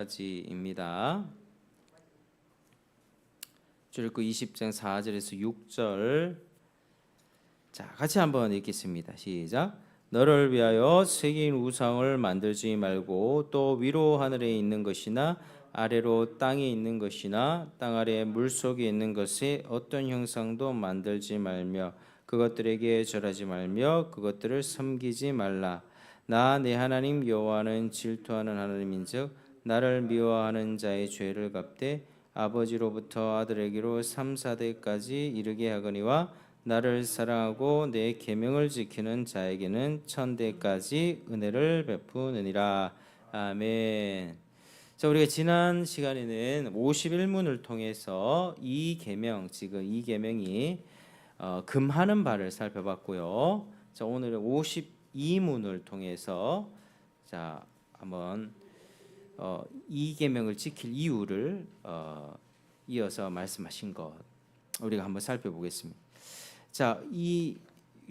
까지입니다. 출애굽 20장 4절에서 6절. 자, 같이 한번 읽겠습니다. 시작. 너를 위하여 새긴 우상을 만들지 말고 또 위로 하늘에 있는 것이나 아래로 땅에 있는 것이나 땅 아래 물속에 있는 것에 어떤 형상도 만들지 말며 그것들에게 절하지 말며 그것들을 섬기지 말라. 나 내 하나님 여호와는 질투하는 하나님인즉 나를 미워하는 자의 죄를 갚되 아버지로부터 아들에게로 3, 4대까지 이르게 하거니와 나를 사랑하고 내 계명을 지키는 자에게는 1000대까지 은혜를 베푸느니라. 아멘. 자, 우리가 지난 시간에는 51문을 통해서 이 계명, 지금 이 계명이 금하는 바를 살펴봤고요. 자, 오늘은 52문을 통해서 자, 한번 이 계명을 지킬 이유를 이어서 말씀하신 것 우리가 한번 살펴보겠습니다. 자, 이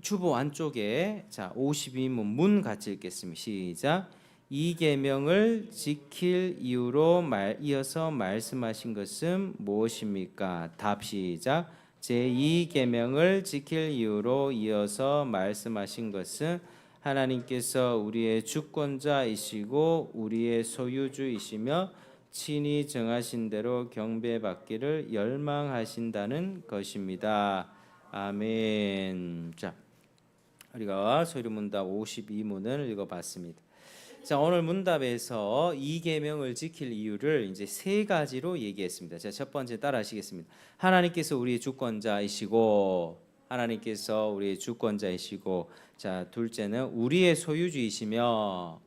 주보 안쪽에 자 52문 문 같이 읽겠습니다. 시작. 이 계명을 지킬 이유로 이어서 말씀하신 것은 무엇입니까? 답 시작. 제2 계명을 지킬 이유로 이어서 말씀하신 것은 하나님께서 우리의 주권자이시고 우리의 소유주이시며 친히 정하신 대로 경배받기를 열망하신다는 것입니다. 아멘. 자, 우리가 소리문답 52문을 읽어봤습니다. 자, 오늘 문답에서 이 계명을 지킬 이유를 이제 세 가지로 얘기했습니다. 자, 첫 번째 따라하시겠습니다. 하나님께서 우리의 주권자이시고, 하나님께서 우리의 주권자이시고, 자, 둘째는 우리의 소유주이시며,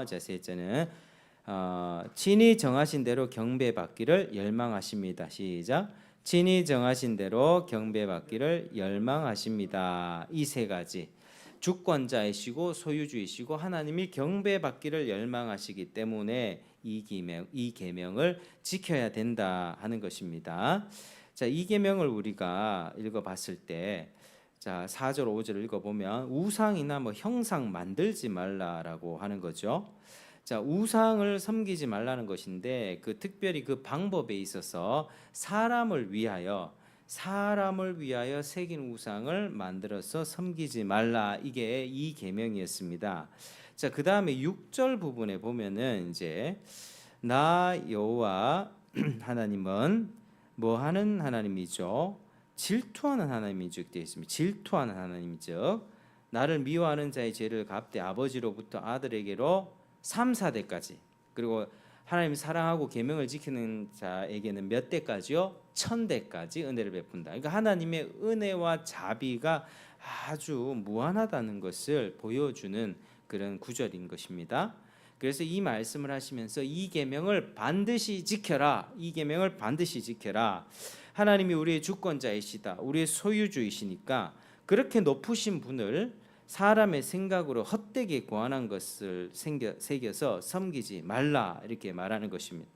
자, 셋째는 친히 정하신 대로 경배받기를 열망하십니다. 시작. 친히 정하신 대로 경배받기를 열망하십니다. 이 세 가지. 주권자이시고 소유주이시고 하나님이 경배받기를 열망하시기 때문에 이 계명을 지켜야 된다 하는 것입니다. 자, 이 계명을 우리가 읽어봤을 때, 자 4절 5절을 읽어보면 우상이나 형상 만들지 말라라고 하는 거죠. 자, 우상을 섬기지 말라는 것인데 특별히 그 방법에 있어서 사람을 위하여 새긴 우상을 만들어서 섬기지 말라, 이게 이 계명이었습니다. 자, 그 다음에 6절 부분에 보면은 이제 나 여호와 하나님은 뭐 하는 하나님이죠? 질투하는 하나님이죠. 되어 있습니다. 질투하는 하나님이죠. 나를 미워하는 자의 죄를 갚되 아버지로부터 아들에게로 3, 4대까지, 그리고 하나님 사랑하고 계명을 지키는 자에게는 몇 대까지요? 1000대까지 은혜를 베푼다. 그러니까 하나님의 은혜와 자비가 아주 무한하다는 것을 보여주는 그런 구절인 것입니다. 그래서 이 말씀을 하시면서 이 계명을 반드시 지켜라. 이 계명을 반드시 지켜라. 하나님이 우리의 주권자이시다. 우리의 소유주이시니까 그렇게 높으신 분을 사람의 생각으로 헛되게 고안한 것을 새겨서 섬기지 말라, 이렇게 말하는 것입니다.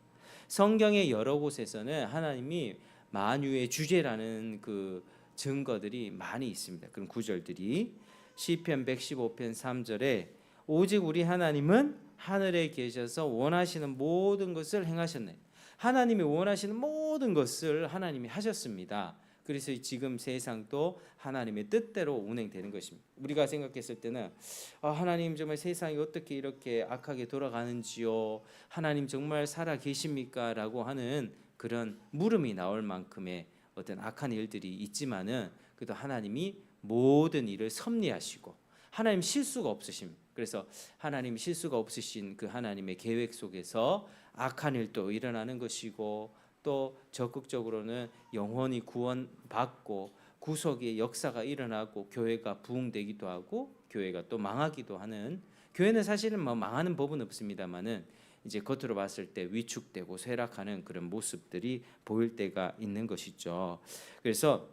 성경의 여러 곳에서는 하나님이 만유의 주제라는 그 증거들이 많이 있습니다. 그런 구절들이 시편 115편 3절에 오직 우리 하나님은 하늘에 계셔서 원하시는 모든 것을 행하셨네. 하나님이 원하시는 모든 것을 하나님이 하셨습니다. 그래서 지금 세상도 하나님의 뜻대로 운행되는 것입니다. 우리가 생각했을 때는 하나님 정말 세상이 어떻게 이렇게 악하게 돌아가는지요, 하나님 정말 살아 계십니까? 라고 하는 그런 물음이 나올 만큼의 어떤 악한 일들이 있지만은 그래도 하나님이 모든 일을 섭리하시고 하나님 실수가 없으십니다. 그래서 하나님 실수가 없으신 그 하나님의 계획 속에서 악한 일도 일어나는 것이고 또 적극적으로는 영혼이 구원받고 구속의 역사가 일어나고 교회가 부흥되기도 하고 교회가 또 망하기도 하는, 교회는 사실은 망하는 법은 없습니다만은 이제 겉으로 봤을 때 위축되고 쇠락하는 그런 모습들이 보일 때가 있는 것이죠. 그래서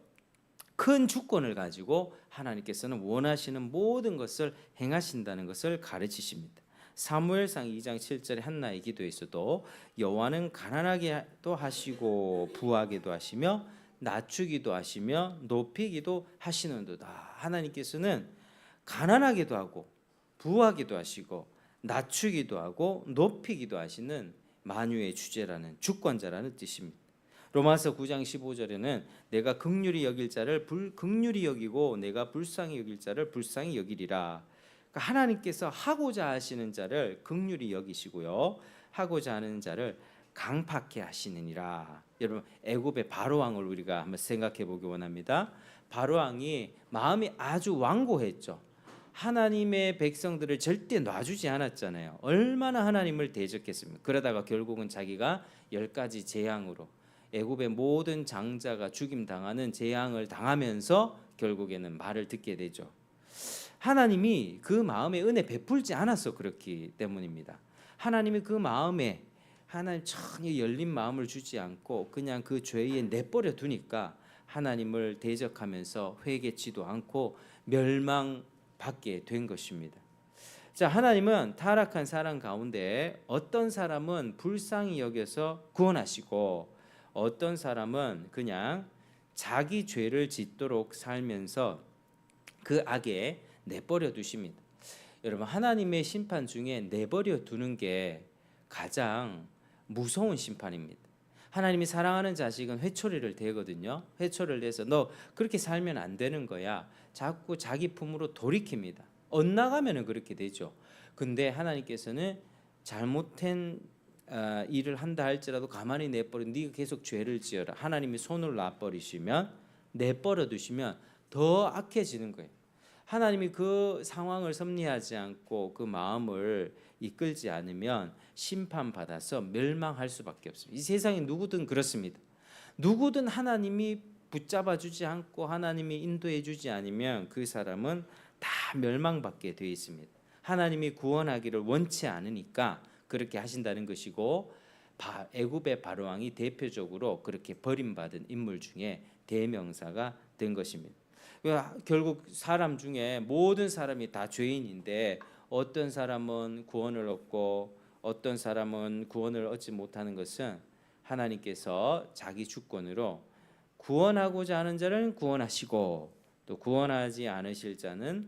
큰 주권을 가지고 하나님께서는 원하시는 모든 것을 행하신다는 것을 가르치십니다. 사무엘상 2장 7절에 한나의 기도에서도 여호와는 가난하게도 하시고 부하게도 하시며 낮추기도 하시며 높이기도 하시는도다. 하나님께서는 가난하게도 하고 부하게도 하시고 낮추기도 하고 높이기도 하시는 만유의 주제라는 주권자라는 뜻입니다. 로마서 9장 15절에는 내가 긍휼히 여길 자를 긍휼히 여기고 내가 불쌍히 여길 자를 불쌍히 여기리라. 그러니까 하나님께서 하고자 하시는 자를 긍휼히 여기시고요, 하고자 하는 자를 강팍해 하시느니라. 여러분, 애굽의 바로 왕을 우리가 한번 생각해 보기 원합니다. 바로 왕이 마음이 아주 완고했죠. 하나님의 백성들을 절대 놔주지 않았잖아요. 얼마나 하나님을 대적했습니까? 그러다가 결국은 자기가 10가지 재앙으로 애굽의 모든 장자가 죽임 당하는 재앙을 당하면서 결국에는 말을 듣게 되죠. 하나님이 그 마음에 은혜 베풀지 않아서 그렇기 때문입니다. 하나님이 그 마음에 하나님 전혀 열린 마음을 주지 않고 그냥 그 죄에 내버려 두니까 하나님을 대적하면서 회개치도 않고 멸망받게 된 것입니다. 자, 하나님은 타락한 사람 가운데 어떤 사람은 불쌍히 여겨서 구원하시고 어떤 사람은 그냥 자기 죄를 짓도록 살면서 그 악에 내버려 두십니다. 여러분, 하나님의 심판 중에 내버려 두는 게 가장 무서운 심판입니다. 하나님이 사랑하는 자식은 회초리를 대거든요. 회초리를 대서 너 그렇게 살면 안 되는 거야. 자꾸 자기 품으로 돌이킵니다. 엇나가면은 그렇게 되죠. 근데 하나님께서는 잘못된 일을 한다 할지라도 가만히 내버려, 네가 계속 죄를 지어라. 하나님이 손을 놔버리시면, 내버려 두시면 더 악해지는 거예요. 하나님이 그 상황을 섭리하지 않고 그 마음을 이끌지 않으면 심판받아서 멸망할 수밖에 없습니다. 이 세상에 누구든 그렇습니다. 누구든 하나님이 붙잡아 주지 않고 하나님이 인도해 주지 않으면 그 사람은 다 멸망받게 되어 있습니다. 하나님이 구원하기를 원치 않으니까 그렇게 하신다는 것이고, 애굽의 바로왕이 대표적으로 그렇게 버림받은 인물 중에 대명사가 된 것입니다. 결국 사람 중에 모든 사람이 다 죄인인데 어떤 사람은 구원을 얻고 어떤 사람은 구원을 얻지 못하는 것은 하나님께서 자기 주권으로 구원하고자 하는 자는 구원하시고 또 구원하지 않으실 자는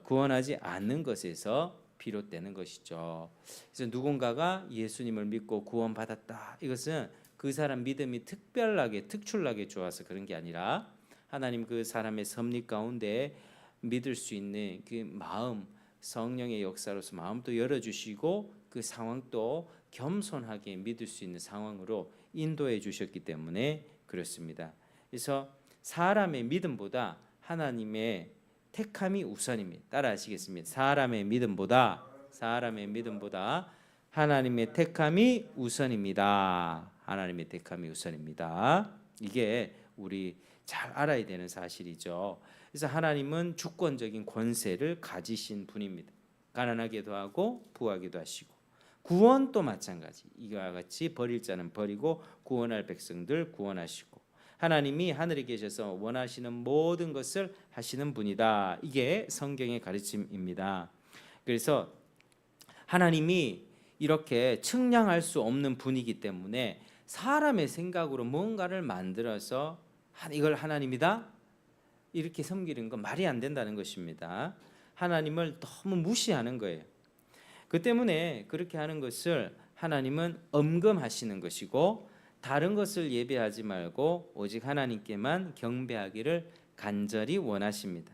구원하지 않는 것에서 비롯되는 것이죠. 그래서 누군가가 예수님을 믿고 구원받았다, 이것은 그 사람 믿음이 특출나게 좋아서 그런 게 아니라 하나님 그 사람의 섭리 가운데 믿을 수 있는 그 마음, 성령의 역사로서 마음도 열어주시고 그 상황도 겸손하게 믿을 수 있는 상황으로 인도해 주셨기 때문에 그렇습니다. 그래서 사람의 믿음보다 하나님의 택함이 우선입니다. 따라 하시겠습니다. 사람의 믿음보다 하나님의 택함이 우선입니다. 하나님의 택함이 우선입니다. 이게 우리 잘 알아야 되는 사실이죠. 그래서 하나님은 주권적인 권세를 가지신 분입니다. 가난하게도 하고 부하게도 하시고, 구원도 마찬가지. 이와 같이 버릴 자는 버리고 구원할 백성들 구원하시고, 하나님이 하늘에 계셔서 원하시는 모든 것을 하시는 분이다. 이게 성경의 가르침입니다. 그래서 하나님이 이렇게 측량할 수 없는 분이기 때문에 사람의 생각으로 뭔가를 만들어서 이걸 하나님이다 이렇게 섬기는 건 말이 안 된다는 것입니다. 하나님을 너무 무시하는 거예요. 그 때문에 그렇게 하는 것을 하나님은 엄금하시는 것이고, 다른 것을 예배하지 말고 오직 하나님께만 경배하기를 간절히 원하십니다.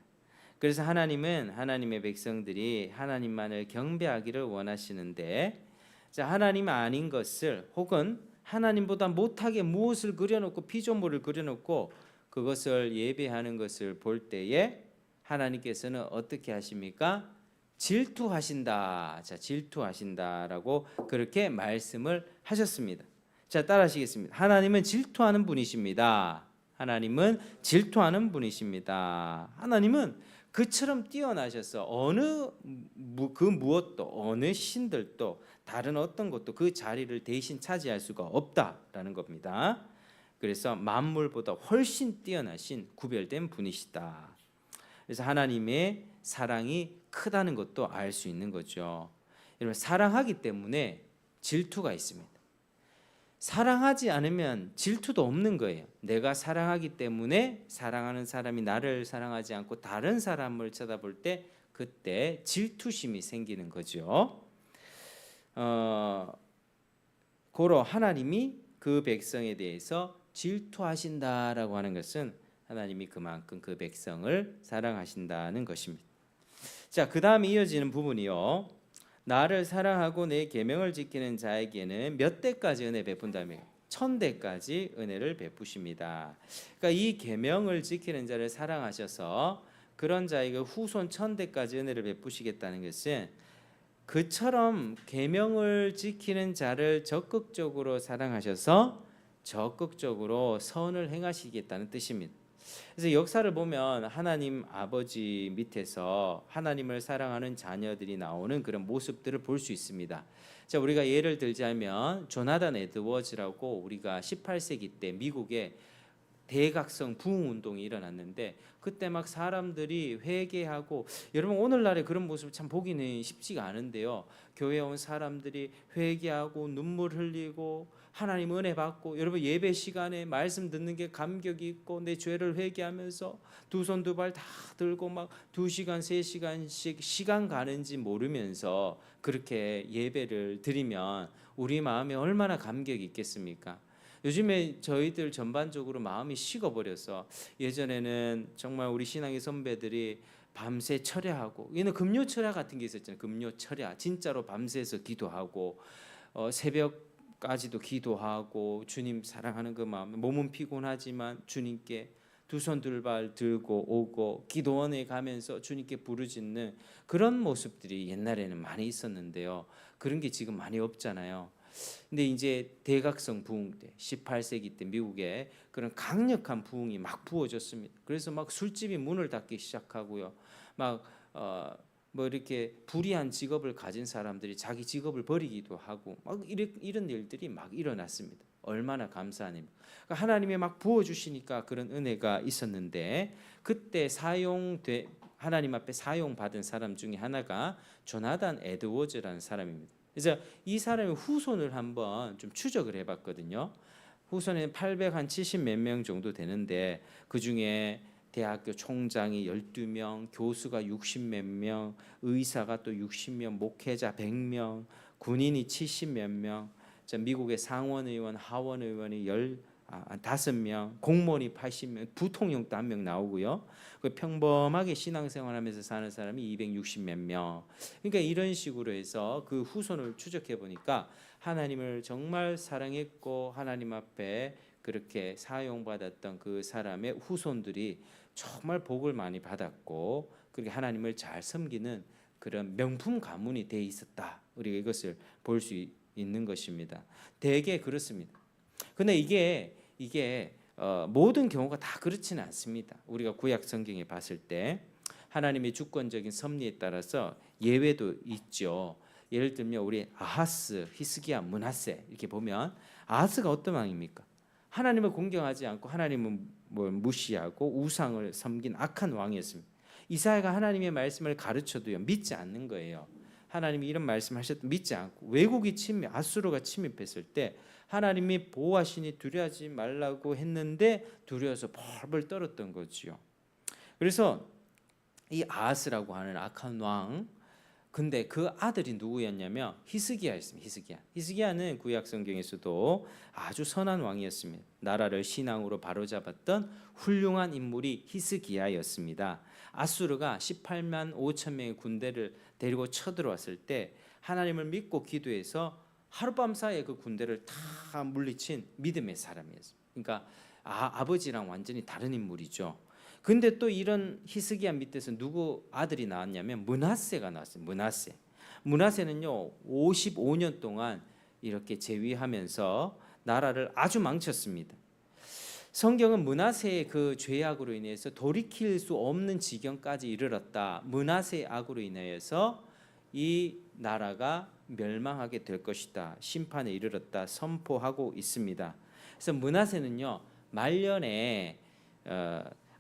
그래서 하나님은 하나님의 백성들이 하나님만을 경배하기를 원하시는데, 자, 하나님 아닌 것을 혹은 하나님보다 못하게 무엇을 그려놓고 피조물을 그려놓고 그것을 예배하는 것을 볼 때에 하나님께서는 어떻게 하십니까? 질투하신다. 자, 질투하신다라고 그렇게 말씀을 하셨습니다. 자, 따라하시겠습니다. 하나님은 질투하는 분이십니다. 하나님은 질투하는 분이십니다. 하나님은 그처럼 뛰어나셔서 그 무엇도 어느 신들도 다른 어떤 것도 그 자리를 대신 차지할 수가 없다라는 겁니다. 그래서 만물보다 훨씬 뛰어나신 구별된 분이시다. 그래서 하나님의 사랑이 크다는 것도 알 수 있는 거죠. 여러분, 사랑하기 때문에 질투가 있습니다. 사랑하지 않으면 질투도 없는 거예요. 내가 사랑하기 때문에 사랑하는 사람이 나를 사랑하지 않고 다른 사람을 쳐다볼 때 그때 질투심이 생기는 거죠. 고로 하나님이 그 백성에 대해서 질투하신다라고 하는 것은 하나님이 그만큼 그 백성을 사랑하신다는 것입니다. 자, 그 다음에 이어지는 부분이요. 나를 사랑하고 내 계명을 지키는 자에게는 몇 대까지 은혜 베푼다며 1000대까지 은혜를 베푸십니다. 그러니까 이 계명을 지키는 자를 사랑하셔서 그런 자에게 후손 1000대까지 은혜를 베푸시겠다는 것은 그처럼 계명을 지키는 자를 적극적으로 사랑하셔서 적극적으로 선을 행하시겠다는 뜻입니다. 그래서 역사를 보면 하나님 아버지 밑에서 하나님을 사랑하는 자녀들이 나오는 그런 모습들을 볼 수 있습니다. 자, 우리가 예를 들자면 조나단 에드워즈라고 우리가 18세기 때 미국에 대각성 부흥 운동이 일어났는데 그때 막 사람들이 회개하고, 여러분 오늘날에 그런 모습을 참 보기는 쉽지가 않은데요. 교회에 온 사람들이 회개하고 눈물 흘리고 하나님 은혜 받고, 여러분 예배 시간에 말씀 듣는 게 감격이 있고 내 죄를 회개하면서 두 손 두 발 다 들고 막 2시간 3시간씩 시간 가는지 모르면서 그렇게 예배를 드리면 우리 마음에 얼마나 감격이 있겠습니까? 요즘에 저희들 전반적으로 마음이 식어버려서, 예전에는 정말 우리 신앙의 선배들이 밤새 철야하고, 얘는 금요 철야 같은 게 있었잖아요. 금요 철야 진짜로 밤새서 기도하고 새벽까지도 기도하고 주님 사랑하는 그 마음, 몸은 피곤하지만 주님께 두 손 두 발 들고 오고 기도원에 가면서 주님께 부르짖는 그런 모습들이 옛날에는 많이 있었는데요. 그런 게 지금 많이 없잖아요. 근데 이제 대각성 부흥 때 18세기 때 미국에 그런 강력한 부흥이 막 부어졌습니다. 그래서 막 술집이 문을 닫기 시작하고요. 막 뭐 이렇게 불의한 직업을 가진 사람들이 자기 직업을 버리기도 하고 막 이런 일들이 막 일어났습니다. 얼마나 감사한 일. 그러니까 하나님이 막 부어 주시니까 그런 은혜가 있었는데, 그때 하나님 앞에 사용받은 사람 중에 하나가 조나단 에드워즈라는 사람입니다. 그래서 이 사람의 후손을 한번 좀 추적을 해봤거든요. 후손은 870 몇 명 정도 되는데 그 중에 대학교 총장이 12명, 교수가 60 몇 명, 의사가 또 60명, 목회자 100명, 군인이 70 몇 명, 미국의 상원 의원, 하원 의원이 5명, 공무원이 80명, 부통령도 1명 나오고요. 평범하게 신앙생활하면서 사는 사람이 260 몇 명. 그러니까 이런 식으로 해서 그 후손을 추적해 보니까 하나님을 정말 사랑했고 하나님 앞에 그렇게 사용받았던 그 사람의 후손들이 정말 복을 많이 받았고 그렇게 하나님을 잘 섬기는 그런 명품 가문이 돼 있었다. 우리가 이것을 볼 수 있는 것입니다. 대개 그렇습니다. 근데 이게 모든 경우가 다 그렇지는 않습니다. 우리가 구약 성경에 봤을 때 하나님의 주권적인 섭리에 따라서 예외도 있죠. 예를 들면 우리 아하스, 히스기야, 므낫세 이렇게 보면 아하스가 어떤 왕입니까? 하나님을 공경하지 않고 하나님을 무시하고 우상을 섬긴 악한 왕이었습니다. 이사야가 하나님의 말씀을 가르쳐도요 믿지 않는 거예요. 하나님이 이런 말씀하셨도 믿지 않고 외국이 아수르가 침입했을 때 하나님이 보호하시니 두려워하지 말라고 했는데 두려워서 벌벌 떨었던 거지요. 그래서 이 아하스라고 하는 악한 왕, 근데 그 아들이 누구였냐면 히스기야였습니다. 히스기야는 구약 성경에서도 아주 선한 왕이었습니다. 나라를 신앙으로 바로잡았던 훌륭한 인물이 히스기야였습니다. 아수르가 18만 5천 명의 군대를 데리고 쳐들어왔을 때 하나님을 믿고 기도해서 하룻밤 사이에 그 군대를 다 물리친 믿음의 사람이었습니다. 그러니까 아버지랑 완전히 다른 인물이죠. 근데 또 이런 히스기야 밑에서 누구 아들이 나왔냐면 므낫세가 나왔어요. 므낫세는요 55년 동안 이렇게 재위하면서 나라를 아주 망쳤습니다. 성경은 므낫세의 그 죄악으로 인해서 돌이킬 수 없는 지경까지 이르렀다. 므낫세의 악으로 인하여서 이 나라가 멸망하게 될 것이다. 심판에 이르렀다 선포하고 있습니다. 그래서 므낫세는요 말년에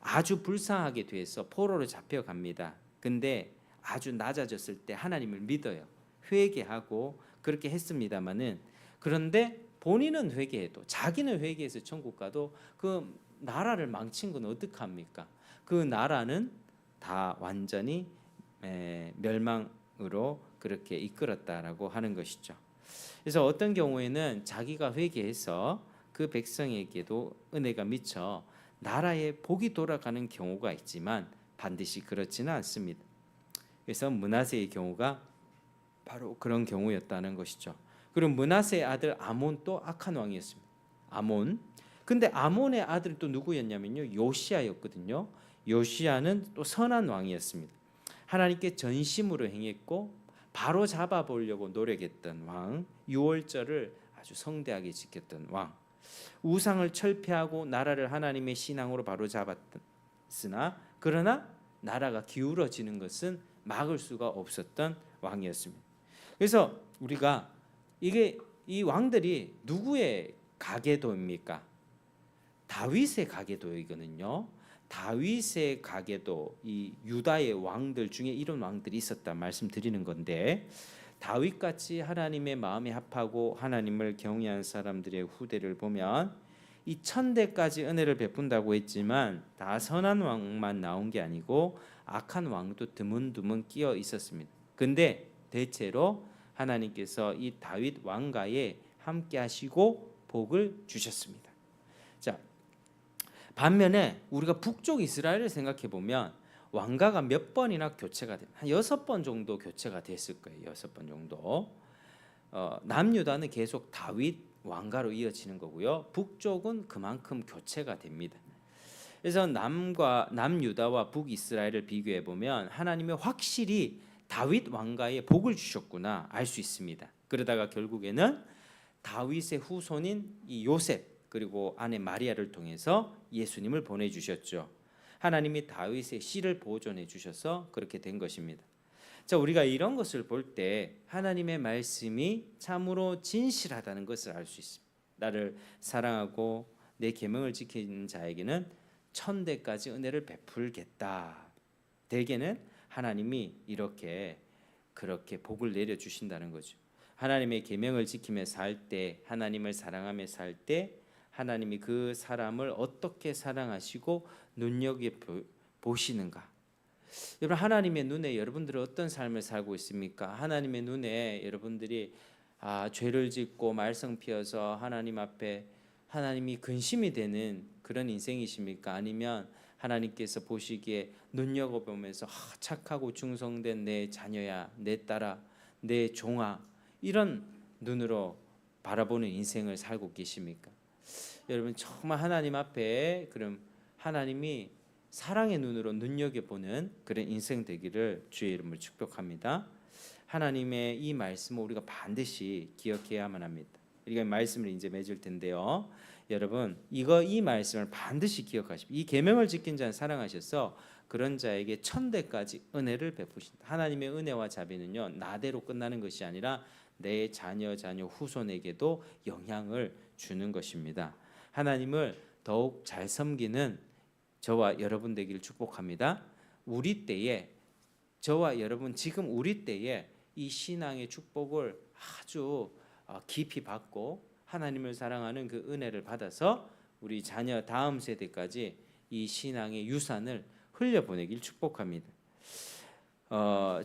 아주 불쌍하게 돼서 포로로 잡혀갑니다. 근데 아주 낮아졌을 때 하나님을 믿어요. 회개하고 그렇게 했습니다마는, 그런데 본인은 회개해도 자기는 회개해서 천국 가도 그 나라를 망친 건 어떡합니까? 그 나라는 다 완전히 멸망으로 그렇게 이끌었다라고 하는 것이죠. 그래서 어떤 경우에는 자기가 회개해서 그 백성에게도 은혜가 미쳐 나라에 복이 돌아가는 경우가 있지만 반드시 그렇지는 않습니다. 그래서 므낫세의 경우가 바로 그런 경우였다는 것이죠. 그리고 므낫세의 아들 아몬도 악한 왕이었습니다. 아몬. 근데 아몬의 아들이 또 누구였냐면요, 요시아였거든요. 요시아는 또 선한 왕이었습니다. 하나님께 전심으로 행했고 바로 잡아보려고 노력했던 왕, 유월절을 아주 성대하게 지켰던 왕, 우상을 철폐하고 나라를 하나님의 신앙으로 바로 잡았으나 그러나 나라가 기울어지는 것은 막을 수가 없었던 왕이었습니다. 그래서 우리가 이 왕들이 누구의 가계도입니까? 다윗의 가계도이거든요. 다윗의 가계도, 이 유다의 왕들 중에 이런 왕들이 있었다 말씀드리는 건데, 다윗같이 하나님의 마음에 합하고 하나님을 경외한 사람들의 후대를 보면 이 1000대까지 은혜를 베푼다고 했지만 다 선한 왕만 나온 게 아니고 악한 왕도 드문드문 끼어 있었습니다. 근데 대체로 하나님께서 이 다윗 왕가에 함께 하시고 복을 주셨습니다. 자, 반면에 우리가 북쪽 이스라엘을 생각해 보면 왕가가 몇 번이나 교체가 된, 한 6번 정도 교체가 됐을 거예요. 6번 정도. 남유다는 계속 다윗 왕가로 이어지는 거고요. 북쪽은 그만큼 교체가 됩니다. 그래서 남유다와 북이스라엘을 비교해 보면 하나님이 확실히 다윗 왕가에 복을 주셨구나 알 수 있습니다. 그러다가 결국에는 다윗의 후손인 이 요셉 그리고 아내 마리아를 통해서 예수님을 보내주셨죠. 하나님이 다윗의 씨를 보존해 주셔서 그렇게 된 것입니다. 자, 우리가 이런 것을 볼 때 하나님의 말씀이 참으로 진실하다는 것을 알 수 있습니다. 나를 사랑하고 내 계명을 지키는 자에게는 1000대까지 은혜를 베풀겠다. 대개는 하나님이 그렇게 복을 내려 주신다는 거죠. 하나님의 계명을 지키며 살 때, 하나님을 사랑하며 살 때 하나님이 그 사람을 어떻게 사랑하시고 눈여겨 보시는가? 여러분, 하나님의 눈에 여러분들은 어떤 삶을 살고 있습니까? 하나님의 눈에 여러분들이 죄를 짓고 말썽 피워서 하나님 앞에 하나님이 근심이 되는 그런 인생이십니까? 아니면 하나님께서 보시기에 눈여겨보면서 착하고 충성된 내 자녀야, 내 딸아, 내 종아, 이런 눈으로 바라보는 인생을 살고 계십니까? 여러분, 정말 하나님 앞에 그럼 하나님이 사랑의 눈으로 눈여겨보는 그런 인생 되기를 주의 이름으로 축복합니다. 하나님의 이 말씀을 우리가 반드시 기억해야만 합니다. 우리가 말씀을 이제 맺을 텐데요. 여러분, 이 말씀을 반드시 기억하십시오. 이 계명을 지킨 자는 사랑하셔서 그런 자에게 1000대까지 은혜를 베푸신다. 하나님의 은혜와 자비는요, 나대로 끝나는 것이 아니라 내 자녀 후손에게도 영향을 주는 것입니다. 하나님을 더욱 잘 섬기는 저와 여러분 되기를 축복합니다. 우리 때에 저와 여러분 지금 우리 때에 이 신앙의 축복을 아주 깊이 받고 하나님을 사랑하는 그 은혜를 받아서 우리 자녀 다음 세대까지 이 신앙의 유산을 흘려보내길 축복합니다.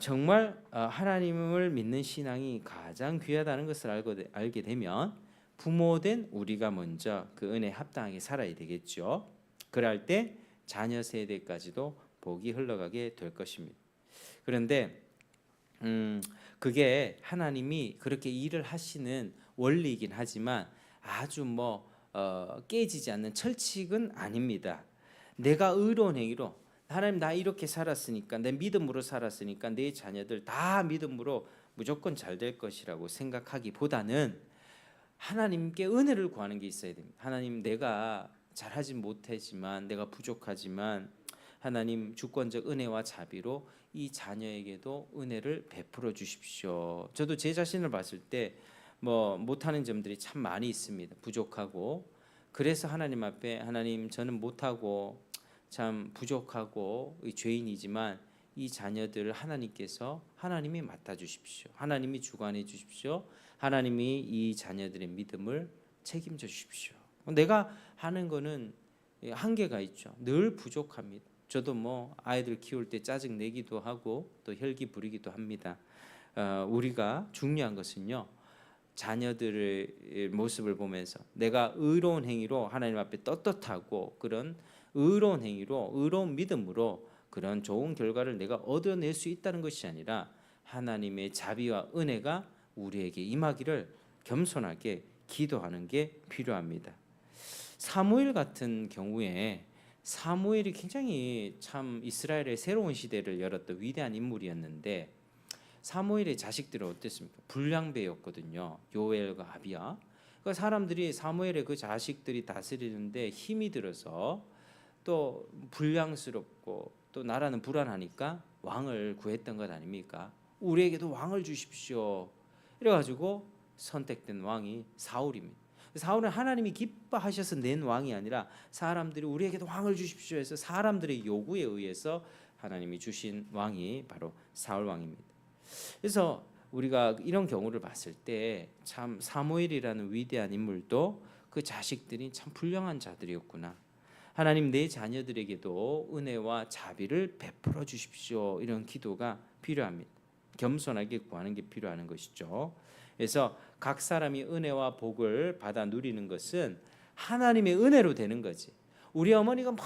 정말 하나님을 믿는 신앙이 가장 귀하다는 것을 알게 되면 부모된 우리가 먼저 그 은혜에 합당하게 살아야 되겠죠. 그럴 때 자녀 세대까지도 복이 흘러가게 될 것입니다. 그런데 그게 하나님이 그렇게 일을 하시는 원리이긴 하지만 아주 깨지지 않는 철칙은 아닙니다. 내가 의로운 행위로 하나님 나 이렇게 살았으니까 내 믿음으로 살았으니까 내 자녀들 다 믿음으로 무조건 잘 될 것이라고 생각하기보다는 하나님께 은혜를 구하는 게 있어야 됩니다. 하나님, 내가 잘하지 못하지만 내가 부족하지만 하나님 주권적 은혜와 자비로 이 자녀에게도 은혜를 베풀어 주십시오. 저도 제 자신을 봤을 때 못하는 점들이 참 많이 있습니다. 부족하고. 그래서 하나님 앞에 하나님, 저는 못하고 참 부족하고 죄인이지만 이 자녀들을 하나님이 맡아 주십시오. 하나님이 주관해 주십시오. 하나님이 이 자녀들의 믿음을 책임져 주십시오. 내가 하는 거는 한계가 있죠. 늘 부족합니다. 저도 아이들 키울 때 짜증 내기도 하고 또 혈기 부리기도 합니다. 우리가 중요한 것은요, 자녀들의 모습을 보면서 내가 의로운 행위로 하나님 앞에 떳떳하고 그런 의로운 행위로 의로운 믿음으로 그런 좋은 결과를 내가 얻어낼 수 있다는 것이 아니라 하나님의 자비와 은혜가 우리에게 임하기를 겸손하게 기도하는 게 필요합니다. 사무엘 같은 경우에 사무엘이 굉장히 참 이스라엘의 새로운 시대를 열었던 위대한 인물이었는데 사무엘의 자식들은 어땠습니까? 불량배였거든요. 요엘과 아비야. 그러니까 사람들이 사무엘의 그 자식들이 다스리는데 힘이 들어서 또 불량스럽고 또 나라는 불안하니까 왕을 구했던 것 아닙니까? 우리에게도 왕을 주십시오. 이래가지고 선택된 왕이 사울입니다. 사울은 하나님이 기뻐하셔서 낸 왕이 아니라 사람들이 우리에게도 왕을 주십시오 해서 사람들의 요구에 의해서 하나님이 주신 왕이 바로 사울 왕입니다. 그래서 우리가 이런 경우를 봤을 때 참 사무엘이라는 위대한 인물도 그 자식들이 참 불량한 자들이었구나. 하나님 내 자녀들에게도 은혜와 자비를 베풀어 주십시오. 이런 기도가 필요합니다. 겸손하게 구하는 게 필요한 것이죠. 그래서 각 사람이 은혜와 복을 받아 누리는 것은 하나님의 은혜로 되는 거지. 우리 어머니가 막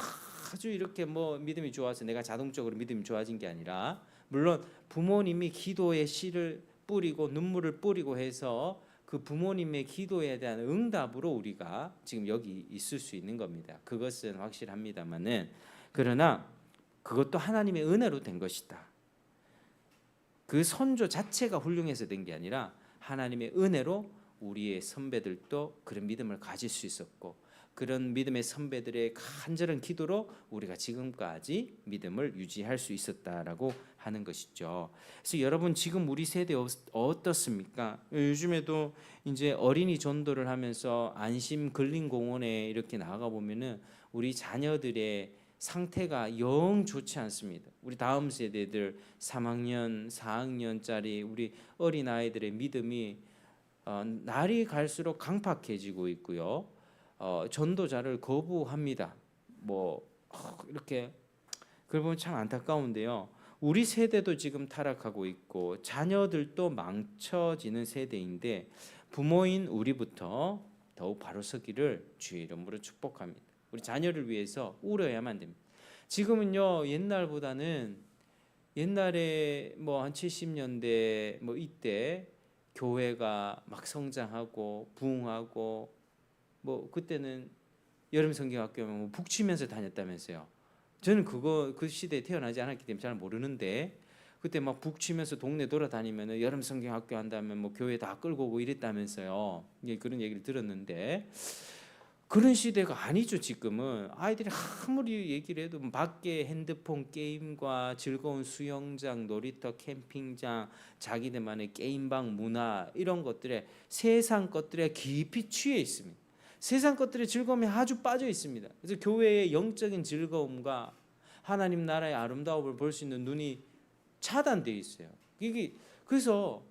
아주 이렇게 뭐 믿음이 좋아서 내가 자동적으로 믿음이 좋아진 게 아니라 물론 부모님이 기도의 씨를 뿌리고 눈물을 뿌리고 해서 그 부모님의 기도에 대한 응답으로 우리가 지금 여기 있을 수 있는 겁니다. 그것은 확실합니다만은 그러나 그것도 하나님의 은혜로 된 것이다. 그 선조 자체가 훌륭해서 된 게 아니라 하나님의 은혜로 우리의 선배들도 그런 믿음을 가질 수 있었고 그런 믿음의 선배들의 간절한 기도로 우리가 지금까지 믿음을 유지할 수 있었다라고 하는 것이죠. 그래서 여러분 지금 우리 세대 어떻습니까? 요즘에도 이제 어린이 전도를 하면서 안심 근린공원에 이렇게 나가 보면은 우리 자녀들의 상태가 영 좋지 않습니다. 우리 다음 세대들 3학년, 4학년짜리 우리 어린 아이들의 믿음이 날이 갈수록 강팍해지고 있고요. 전도자를 거부합니다. 뭐 이렇게 그러면 참 안타까운데요. 우리 세대도 지금 타락하고 있고 자녀들도 망쳐지는 세대인데 부모인 우리부터 더욱 바로 서기를 주의 이름으로 축복합니다. 우리 자녀를 위해서 울어야만 됩니다. 지금은요 옛날보다는 옛날에 뭐 한 70년대 뭐 이때 교회가 막 성장하고 부흥하고 뭐 그때는 여름 성경학교면 뭐 북치면서 다녔다면서요. 저는 그 시대에 태어나지 않았기 때문에 잘 모르는데 그때 막 북치면서 동네 돌아다니면은 여름 성경학교 한다면 뭐 교회 다 끌고 오고 이랬다면서요. 그런 얘기를 들었는데 그런 시대가 아니죠. 지금은 아이들이 아무리 얘기를 해도 밖에 핸드폰 게임과 즐거운 수영장, 놀이터, 캠핑장, 자기들만의 게임방 문화 이런 것들에 세상 것들에 깊이 취해 있습니다. 세상 것들의 즐거움에 아주 빠져 있습니다. 그래서 교회의 영적인 즐거움과 하나님 나라의 아름다움을 볼 수 있는 눈이 차단되어 있어요. 그래서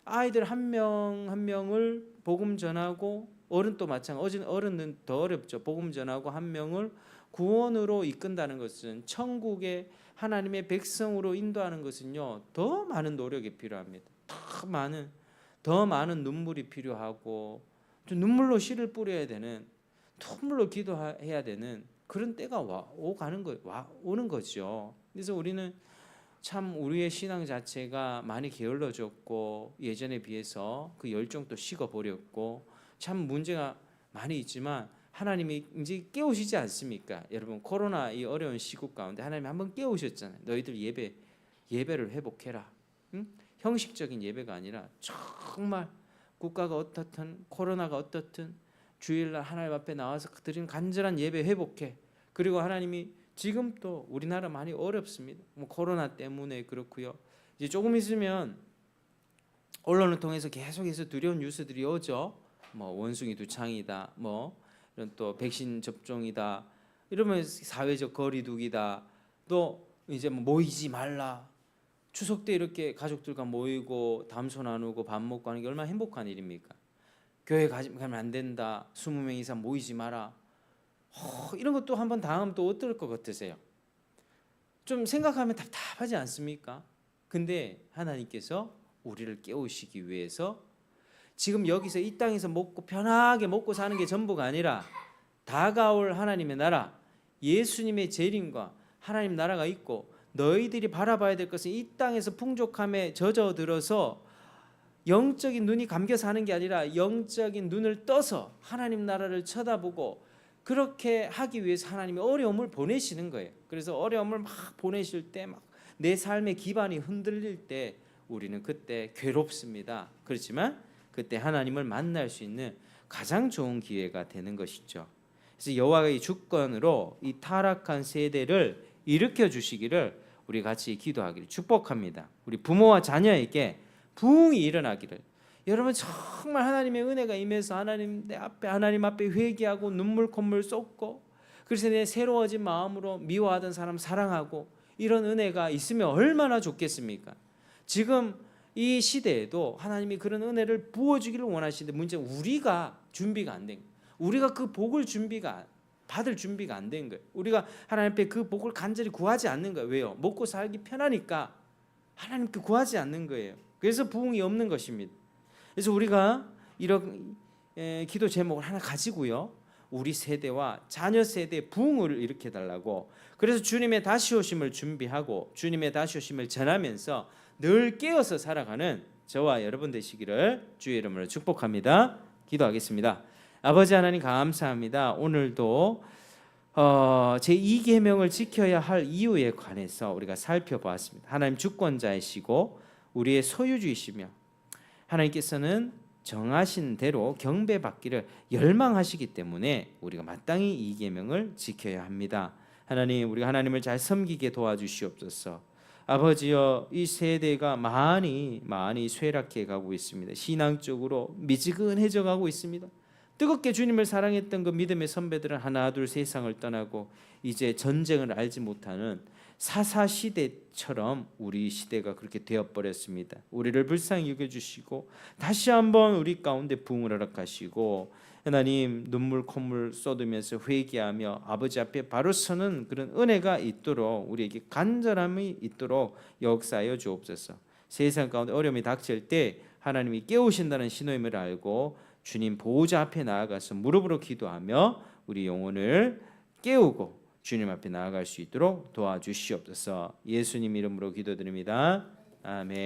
아이들 한 명 한 명을 복음 전하고 어른도 마찬가지. 어른은 더 어렵죠. 복음 전하고 한 명을 구원으로 이끈다는 것은 천국의 하나님의 백성으로 인도하는 것은요 더 많은 노력이 필요합니다. 더 많은 눈물이 필요하고 눈물로 씨를 뿌려야 되는 눈물로 기도해야 되는 그런 때가 오는 거죠. 그래서 우리는 참 우리의 신앙 자체가 많이 게을러졌고 예전에 비해서 그 열정도 식어버렸고 참 문제가 많이 있지만 하나님이 이제 깨우시지 않습니까? 여러분 코로나 이 어려운 시국 가운데 하나님이 한번 깨우셨잖아요. 너희들 예배를 회복해라. 응? 형식적인 예배가 아니라 정말 국가가 어떻든 코로나가 어떻든 주일날 하나님 앞에 나와서 드리는 간절한 예배 회복해. 그리고 하나님이 지금 또 우리나라 많이 어렵습니다. 뭐 코로나 때문에 그렇고요. 이제 조금 있으면 언론을 통해서 계속해서 두려운 뉴스들이 오죠. 뭐 원숭이 두창이다. 뭐 이런 또 백신 접종이다. 이러면 사회적 거리두기다. 또 이제 뭐 모이지 말라. 추석 때 이렇게 가족들과 모이고 담소 나누고 밥 먹고 하는 게 얼마나 행복한 일입니까? 교회 가면 안 된다. 20명 이상 모이지 마라. 이런 것도 한번 다음 또 어떨 것 같으세요? 좀 생각하면 답답하지 않습니까? 근데 하나님께서 우리를 깨우시기 위해서 지금 여기서 이 땅에서 먹고 편하게 먹고 사는 게 전부가 아니라 다가올 하나님의 나라, 예수님의 재림과 하나님 나라가 있고 너희들이 바라봐야 될 것은 이 땅에서 풍족함에 젖어들어서 영적인 눈이 감겨 사는 게 아니라 영적인 눈을 떠서 하나님 나라를 쳐다보고 그렇게 하기 위해서 하나님이 어려움을 보내시는 거예요. 그래서 어려움을 막 보내실 때 막 내 삶의 기반이 흔들릴 때 우리는 그때 괴롭습니다. 그렇지만 그때 하나님을 만날 수 있는 가장 좋은 기회가 되는 것이죠. 그래서 여호와의 주권으로 이 타락한 세대를 일으켜 주시기를 우리 같이 기도하기를 축복합니다. 우리 부모와 자녀에게 부흥이 일어나기를. 여러분 정말 하나님의 은혜가 임해서 하나님 앞에 회개하고 눈물 콧물 쏟고 그래서 내 새로워진 마음으로 미워하던 사람 사랑하고 이런 은혜가 있으면 얼마나 좋겠습니까? 지금 이 시대에도 하나님이 그런 은혜를 부어주기를 원하시는데 문제는 우리가 준비가 안 된 거예요. 우리가 그 복을 받을 준비가 안 된 거예요. 우리가 하나님 앞에 그 복을 간절히 구하지 않는 거예요. 왜요? 먹고 살기 편하니까 하나님께 구하지 않는 거예요. 그래서 부흥이 없는 것입니다. 그래서 우리가 이런 기도 제목을 하나 가지고요, 우리 세대와 자녀 세대의 부흥을 일으켜 달라고. 그래서 주님의 다시 오심을 준비하고 주님의 다시 오심을 전하면서 늘 깨어서 살아가는 저와 여러분 되시기를 주의 이름으로 축복합니다. 기도하겠습니다. 아버지 하나님 감사합니다. 오늘도 제2계명을 지켜야 할 이유에 관해서 우리가 살펴보았습니다. 하나님 주권자이시고 우리의 소유주이시며 하나님께서는 정하신 대로 경배받기를 열망하시기 때문에 우리가 마땅히 이 계명을 지켜야 합니다. 하나님, 우리가 하나님을 잘 섬기게 도와주시옵소서. 아버지여, 이 세대가 많이 쇠락해 가고 있습니다. 신앙적으로 미지근해져 가고 있습니다. 뜨겁게 주님을 사랑했던 그 믿음의 선배들은 하나 둘 세상을 떠나고 이제 전쟁을 알지 못하는 사사시대처럼 우리 시대가 그렇게 되어버렸습니다. 우리를 불쌍히 여겨주시고 다시 한번 우리 가운데 부흥을 허락하시고 하나님 눈물 콧물 쏟으면서 회개하며 아버지 앞에 바로 서는 그런 은혜가 있도록 우리에게 간절함이 있도록 역사하여 주옵소서. 세상 가운데 어려움이 닥칠 때 하나님이 깨우신다는 신호임을 알고 주님 보호자 앞에 나아가서 무릎으로 기도하며 우리 영혼을 깨우고 주님 앞에 나아갈 수 있도록 도와주시옵소서. 예수님 이름으로 기도드립니다. 아멘.